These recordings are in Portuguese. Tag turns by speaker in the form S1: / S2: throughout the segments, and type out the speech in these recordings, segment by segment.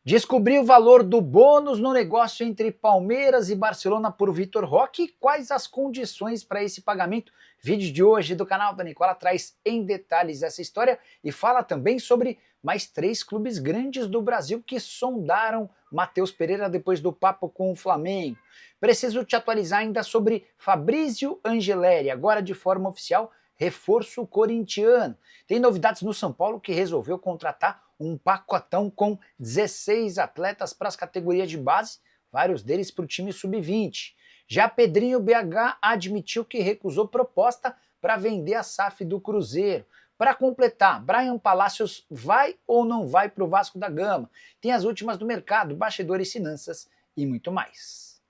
S1: Descobri o valor do bônus no negócio entre Palmeiras e Barcelona por Vitor Roque e quais as condições para esse pagamento. Vídeo de hoje do canal da Nicola traz em detalhes essa história e fala também sobre mais 3 clubes grandes do Brasil que sondaram Matheus Pereira depois do papo com o Flamengo. Preciso te atualizar ainda sobre Fabrício Angeleri, agora de forma oficial, reforço corintiano. Tem novidades no São Paulo que resolveu contratar um pacotão com 16 atletas para as categorias de base, vários deles para o time sub-20. Já Pedrinho BH admitiu que recusou proposta para vender a SAF do Cruzeiro. Para completar, Bryan Palacios vai ou não vai para o Vasco da Gama? Tem as últimas do mercado, bastidores, finanças e muito mais.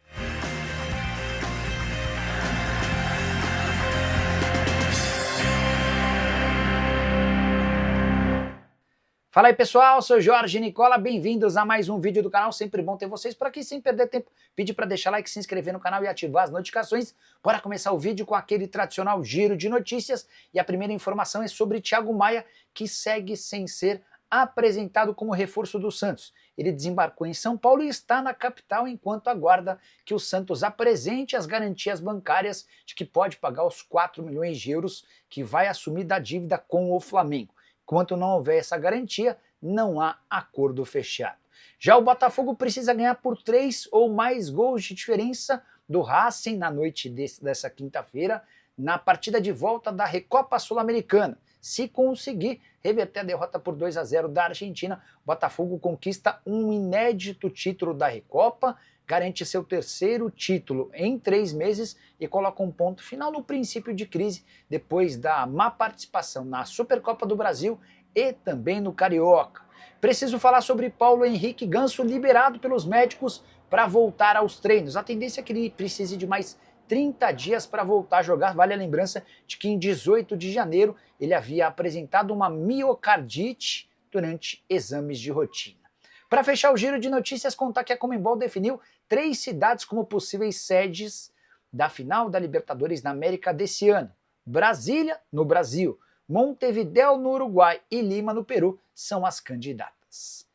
S1: Fala aí pessoal, sou Jorge Nicola, bem-vindos a mais um vídeo do canal, sempre bom ter vocês por aqui, sem perder tempo, pedir para deixar like, se inscrever no canal e ativar as notificações. Bora começar o vídeo com aquele tradicional giro de notícias e a primeira informação é sobre Thiago Maia, que segue sem ser apresentado como reforço do Santos. Ele desembarcou em São Paulo e está na capital enquanto aguarda que o Santos apresente as garantias bancárias de que pode pagar os 4 milhões de euros que vai assumir da dívida com o Flamengo. Enquanto não houver essa garantia, não há acordo fechado. Já o Botafogo precisa ganhar por 3 ou mais gols de diferença do Racing na noite dessa quinta-feira, na partida de volta da Recopa Sul-Americana. Se conseguir reverter a derrota por 2-0 da Argentina, o Botafogo conquista um inédito título da Recopa, garante seu 3º título em 3 meses e coloca um ponto final no princípio de crise depois da má participação na Supercopa do Brasil e também no Carioca. Preciso falar sobre Paulo Henrique Ganso, liberado pelos médicos para voltar aos treinos. A tendência é que ele precise de mais 30 dias para voltar a jogar. Vale a lembrança de que em 18 de janeiro ele havia apresentado uma miocardite durante exames de rotina. Para fechar o giro de notícias, contar que a Conmebol definiu 3 cidades como possíveis sedes da final da Libertadores na América desse ano. Brasília, no Brasil, Montevidéu, no Uruguai e Lima, no Peru, são as candidatas.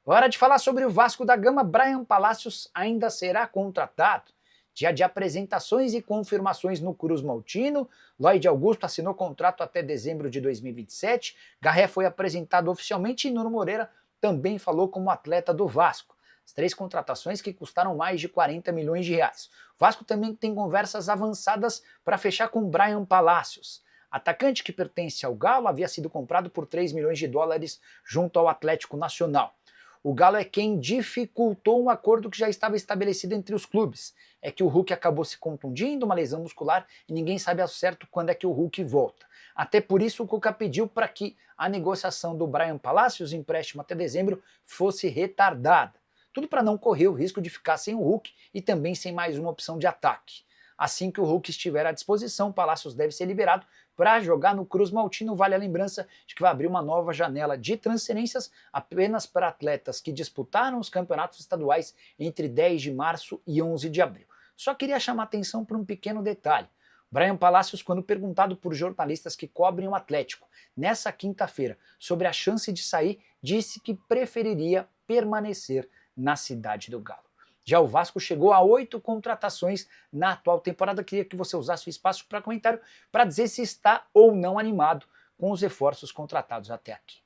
S1: Hora de falar sobre o Vasco da Gama. Bryan Palacios ainda será contratado. Dia de apresentações e confirmações no Cruz Maltino. Lloyd Augusto assinou contrato até dezembro de 2027. Garré foi apresentado oficialmente e Nuno Moreira também falou como atleta do Vasco. As 3 contratações que custaram mais de 40 milhões de reais. O Vasco também tem conversas avançadas para fechar com Bryan Palacios. Atacante que pertence ao Galo havia sido comprado por 3 milhões de dólares junto ao Atlético Nacional. O Galo é quem dificultou um acordo que já estava estabelecido entre os clubes. É que o Hulk acabou se contundindo, uma lesão muscular, e ninguém sabe ao certo quando é que o Hulk volta. Até por isso o Cuca pediu para que a negociação do Bryan Palacios, empréstimo até dezembro, fosse retardada. Tudo para não correr o risco de ficar sem o Hulk e também sem mais uma opção de ataque. Assim que o Hulk estiver à disposição, Palacios deve ser liberado para jogar no Cruz Maltino. Vale a lembrança de que vai abrir uma nova janela de transferências apenas para atletas que disputaram os campeonatos estaduais entre 10 de março e 11 de abril. Só queria chamar atenção para um pequeno detalhe. Bryan Palacios, quando perguntado por jornalistas que cobrem o Atlético nessa quinta-feira sobre a chance de sair, disse que preferiria permanecer na cidade do Galo. Já o Vasco chegou a 8 contratações na atual temporada. Queria que você usasse o espaço para comentário para dizer se está ou não animado com os reforços contratados até aqui.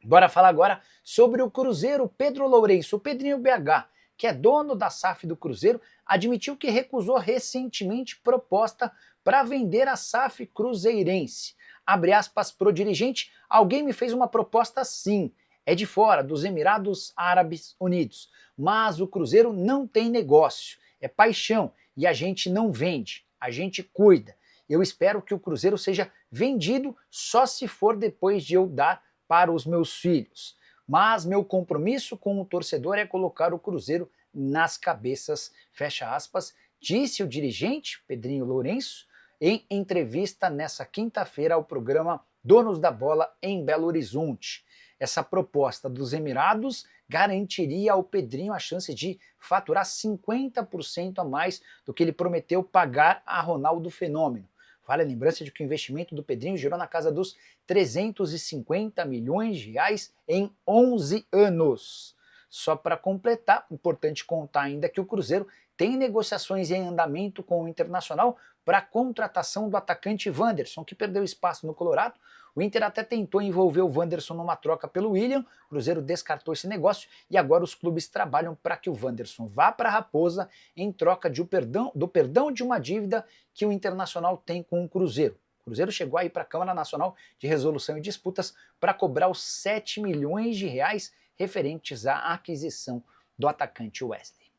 S1: Bora falar agora sobre o Cruzeiro. Pedro Lourenço, o Pedrinho BH, que é dono da SAF do Cruzeiro, admitiu que recusou recentemente proposta para vender a SAF cruzeirense. Abre aspas pro dirigente: alguém me fez uma proposta sim, é de fora, dos Emirados Árabes Unidos, mas o Cruzeiro não tem negócio, é paixão e a gente não vende, a gente cuida. Eu espero que o Cruzeiro seja vendido só se for depois de eu dar para os meus filhos. Mas meu compromisso com o torcedor é colocar o Cruzeiro nas cabeças, fecha aspas, disse o dirigente Pedrinho Lourenço em entrevista nessa quinta-feira ao programa Donos da Bola em Belo Horizonte. Essa proposta dos Emirados garantiria ao Pedrinho a chance de faturar 50% a mais do que ele prometeu pagar a Ronaldo Fenômeno. Vale a lembrança de que o investimento do Pedrinho girou na casa dos 350 milhões de reais em 11 anos. Só para completar, importante contar ainda que o Cruzeiro tem negociações em andamento com o Internacional para a contratação do atacante Wanderson, que perdeu espaço no Colorado. O Inter até tentou envolver o Wanderson numa troca pelo William, o Cruzeiro descartou esse negócio e agora os clubes trabalham para que o Wanderson vá para a Raposa em troca do perdão de uma dívida que o Internacional tem com o Cruzeiro. O Cruzeiro chegou aí para a Câmara Nacional de Resolução e Disputas para cobrar os 7 milhões de reais referentes à aquisição do atacante Wesley.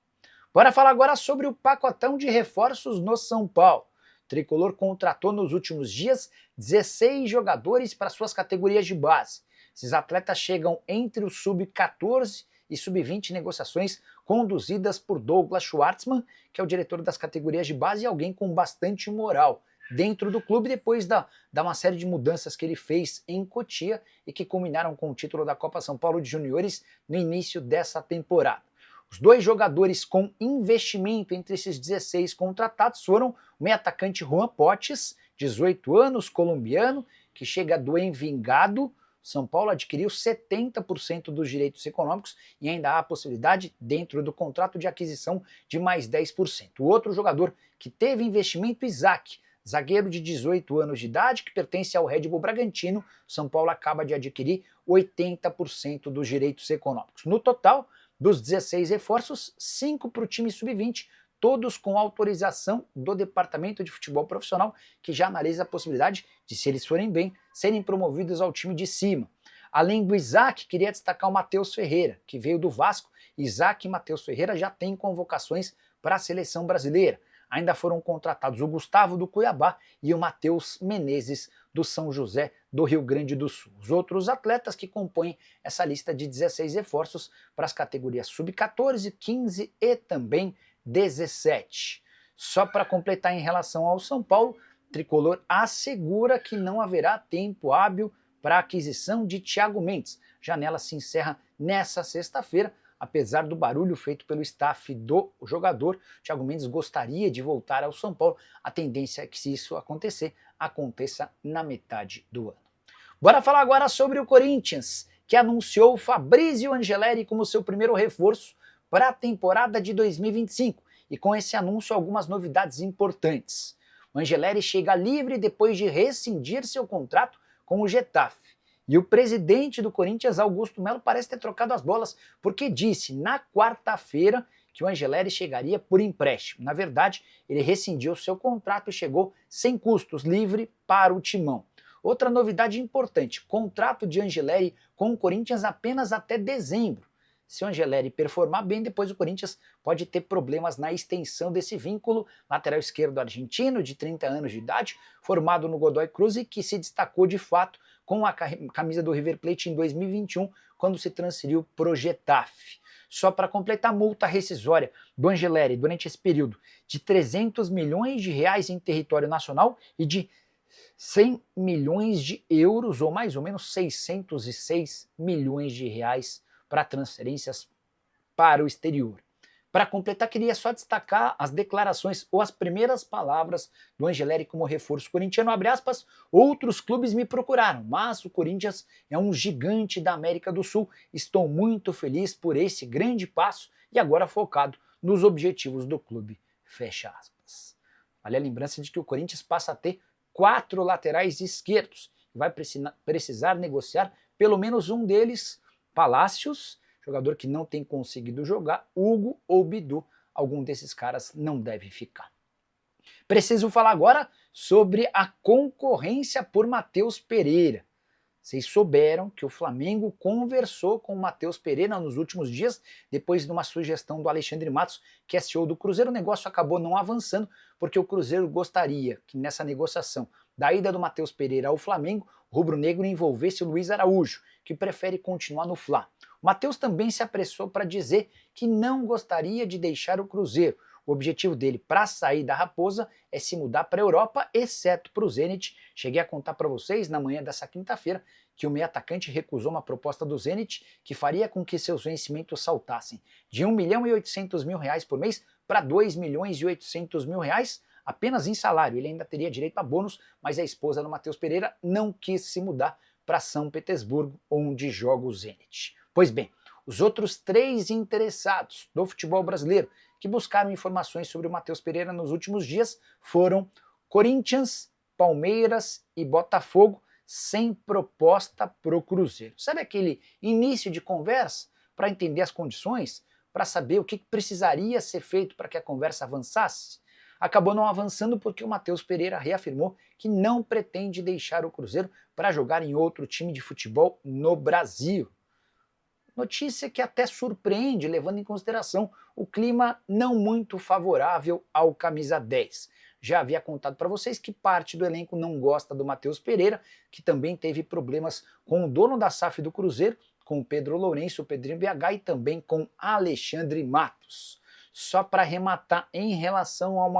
S1: Bora falar agora sobre o pacotão de reforços no São Paulo. O Tricolor contratou nos últimos dias 16 jogadores para suas categorias de base. Esses atletas chegam entre o sub-14 e sub-20 negociações conduzidas por Douglas Schwartzman, que é o diretor das categorias de base e alguém com bastante moral dentro do clube, depois da uma série de mudanças que ele fez em Cotia e que culminaram com o título da Copa São Paulo de Juniores no início dessa temporada. Os dois jogadores com investimento entre esses 16 contratados foram o meio-atacante Juan Potes, 18 anos, colombiano, que chega do Envigado. São Paulo adquiriu 70% dos direitos econômicos e ainda há a possibilidade, dentro do contrato de aquisição, de mais 10%. O outro jogador que teve investimento, Isaac, zagueiro de 18 anos de idade, que pertence ao Red Bull Bragantino. São Paulo acaba de adquirir 80% dos direitos econômicos. No total, dos 16 reforços, 5 para o time sub-20, todos com autorização do Departamento de Futebol Profissional, que já analisa a possibilidade de, se eles forem bem, serem promovidos ao time de cima. Além do Isaac, queria destacar o Matheus Ferreira, que veio do Vasco. Isaac e Matheus Ferreira já têm convocações para a seleção brasileira. Ainda foram contratados o Gustavo do Cuiabá e o Matheus Menezes do São José do Rio Grande do Sul. Os outros atletas que compõem essa lista de 16 reforços para as categorias sub-14, 15 e também 17. Só para completar em relação ao São Paulo, o Tricolor assegura que não haverá tempo hábil para a aquisição de Thiago Mendes. A janela se encerra nessa sexta-feira. Apesar do barulho feito pelo staff do jogador, Thiago Mendes gostaria de voltar ao São Paulo. A tendência é que, se isso acontecer, aconteça na metade do ano. Bora falar agora sobre o Corinthians, que anunciou Fabrício Angeleri como seu primeiro reforço para a temporada de 2025. E com esse anúncio, algumas novidades importantes. O Angeleri chega livre depois de rescindir seu contrato com o Getafe. E o presidente do Corinthians, Augusto Melo, parece ter trocado as bolas, porque disse na quarta-feira que o Angeleri chegaria por empréstimo. Na verdade, ele rescindiu seu contrato e chegou sem custos, livre para o Timão. Outra novidade importante, contrato de Angeleri com o Corinthians apenas até dezembro. Se o Angeleri performar bem, depois o Corinthians pode ter problemas na extensão desse vínculo. Lateral esquerdo argentino, de 30 anos de idade, formado no Godoy Cruz e que se destacou de fato com a camisa do River Plate em 2021, quando se transferiu pro Getafe. Só para completar, a multa rescisória do Angeleri durante esse período de 300 milhões de reais em território nacional e de 100 milhões de euros, ou mais ou menos 606 milhões de reais para transferências para o exterior. Para completar, queria só destacar as declarações ou as primeiras palavras do Angeleri como reforço corintiano, abre aspas, outros clubes me procuraram, mas o Corinthians é um gigante da América do Sul, estou muito feliz por esse grande passo e agora focado nos objetivos do clube, fecha aspas. Vale a lembrança de que o Corinthians passa a ter 4 laterais esquerdos e vai precisar negociar pelo menos um deles, Palácios, jogador que não tem conseguido jogar, Hugo ou Bidu, algum desses caras não deve ficar. Preciso falar agora sobre a concorrência por Matheus Pereira. Vocês souberam que o Flamengo conversou com o Matheus Pereira nos últimos dias, depois de uma sugestão do Alexandre Matos, que é CEO do Cruzeiro. O negócio acabou não avançando, porque o Cruzeiro gostaria que nessa negociação da ida do Matheus Pereira ao Flamengo, o rubro-negro envolvesse o Luiz Araújo, que prefere continuar no Fla. O Matheus também se apressou para dizer que não gostaria de deixar o Cruzeiro. O objetivo dele para sair da Raposa é se mudar para a Europa, exceto para o Zenit. Cheguei a contar para vocês na manhã dessa quinta-feira que o meio-atacante recusou uma proposta do Zenit que faria com que seus vencimentos saltassem de 1.800.000 reais por mês para 2.800.000 reais apenas em salário. Ele ainda teria direito a bônus, mas a esposa do Matheus Pereira não quis se mudar para São Petersburgo, onde joga o Zenit. Pois bem, Os outros 3 interessados do futebol brasileiro que buscaram informações sobre o Matheus Pereira nos últimos dias foram Corinthians, Palmeiras e Botafogo, sem proposta pro Cruzeiro. Sabe aquele início de conversa para entender as condições, para saber o que precisaria ser feito para que a conversa avançasse? Acabou não avançando porque o Matheus Pereira reafirmou que não pretende deixar o Cruzeiro para jogar em outro time de futebol no Brasil. Notícia que até surpreende, levando em consideração o clima não muito favorável ao camisa 10. Já havia contado para vocês que parte do elenco não gosta do Matheus Pereira, que também teve problemas com o dono da SAF do Cruzeiro, com o Pedro Lourenço, o Pedrinho BH, e também com Alexandre Matos. Só para arrematar em relação ao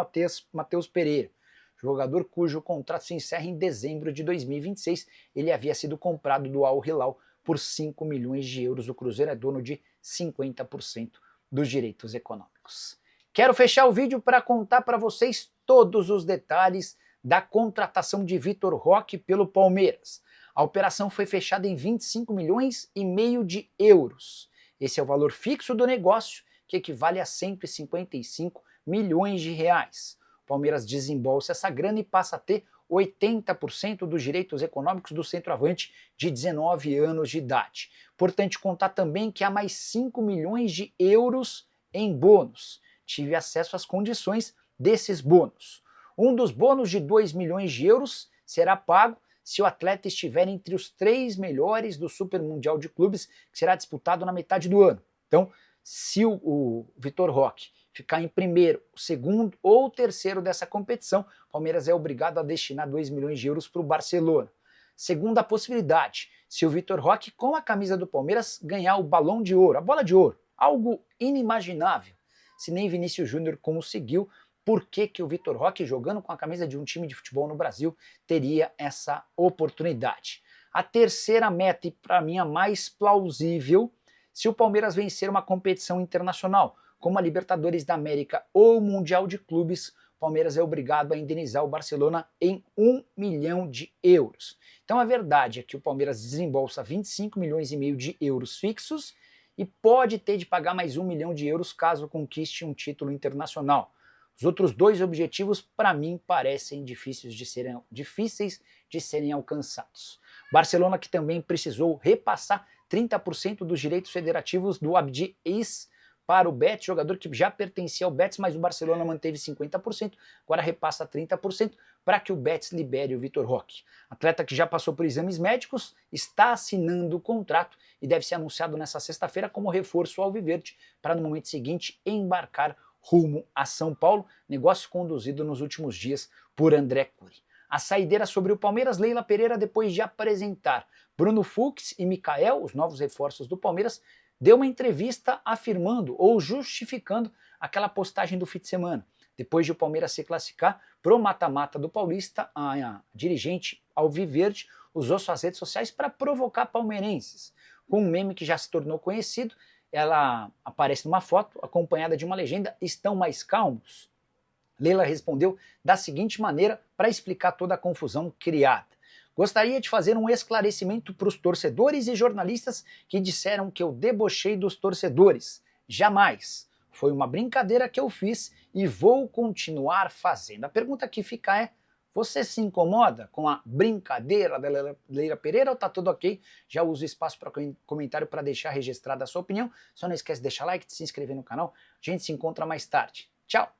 S1: Matheus Pereira, jogador cujo contrato se encerra em dezembro de 2026, ele havia sido comprado do Al Hilal por 5 milhões de euros. O Cruzeiro é dono de 50% dos direitos econômicos. Quero fechar o vídeo para contar para vocês todos os detalhes da contratação de Vitor Roque pelo Palmeiras. A operação foi fechada em 25 milhões e meio de euros. Esse é o valor fixo do negócio, que equivale a 155 milhões de reais. O Palmeiras desembolsa essa grana e passa a ter 80% dos direitos econômicos do centroavante de 19 anos de idade. Importante contar também que há mais 5 milhões de euros em bônus. Tive acesso às condições desses bônus. Um dos bônus de 2 milhões de euros será pago se o atleta estiver entre os 3 melhores do Super Mundial de Clubes, que será disputado na metade do ano. Então, se o Vitor Roque ficar em primeiro, segundo ou terceiro dessa competição, o Palmeiras é obrigado a destinar 2 milhões de euros para o Barcelona. Segunda possibilidade, se o Vitor Roque, com a camisa do Palmeiras, ganhar o Balão de Ouro, a Bola de Ouro, algo inimaginável. Se nem Vinícius Júnior conseguiu, por que o Vitor Roque, jogando com a camisa de um time de futebol no Brasil, teria essa oportunidade? A terceira meta, e para mim a mais plausível, se o Palmeiras vencer uma competição internacional, como a Libertadores da América ou o Mundial de Clubes, o Palmeiras é obrigado a indenizar o Barcelona em 1 milhão de euros. Então a verdade é que o Palmeiras desembolsa 25 milhões e meio de euros fixos e pode ter de pagar mais 1 milhão de euros caso conquiste um título internacional. Os outros 2 objetivos, para mim, parecem difíceis de serem alcançados. Barcelona, que também precisou repassar 30% dos direitos federativos do Abdi Is para o Betis, jogador que já pertencia ao Betis, mas o Barcelona manteve 50%, agora repassa 30% para que o Betis libere o Vitor Roque. Atleta que já passou por exames médicos, está assinando o contrato e deve ser anunciado nessa sexta-feira como reforço ao Alviverde, para no momento seguinte embarcar rumo a São Paulo, negócio conduzido nos últimos dias por André Cury. A saideira sobre o Palmeiras, Leila Pereira, depois de apresentar Bruno Fux e Mikael, os novos reforços do Palmeiras, deu uma entrevista afirmando ou justificando aquela postagem do fim de semana. Depois de o Palmeiras se classificar pro mata-mata do Paulista, a dirigente alviverde usou suas redes sociais para provocar palmeirenses. Com um meme que já se tornou conhecido, ela aparece numa foto acompanhada de uma legenda: "Estão mais calmos?" Leila respondeu da seguinte maneira para explicar toda a confusão criada: "Gostaria de fazer um esclarecimento para os torcedores e jornalistas que disseram que eu debochei dos torcedores. Jamais. Foi uma brincadeira que eu fiz e vou continuar fazendo." A pergunta que fica é: você se incomoda com a brincadeira da Leila Pereira ou tá tudo ok? Já uso o espaço para comentário para deixar registrada a sua opinião. Só não esquece de deixar like, de se inscrever no canal. A gente se encontra mais tarde. Tchau!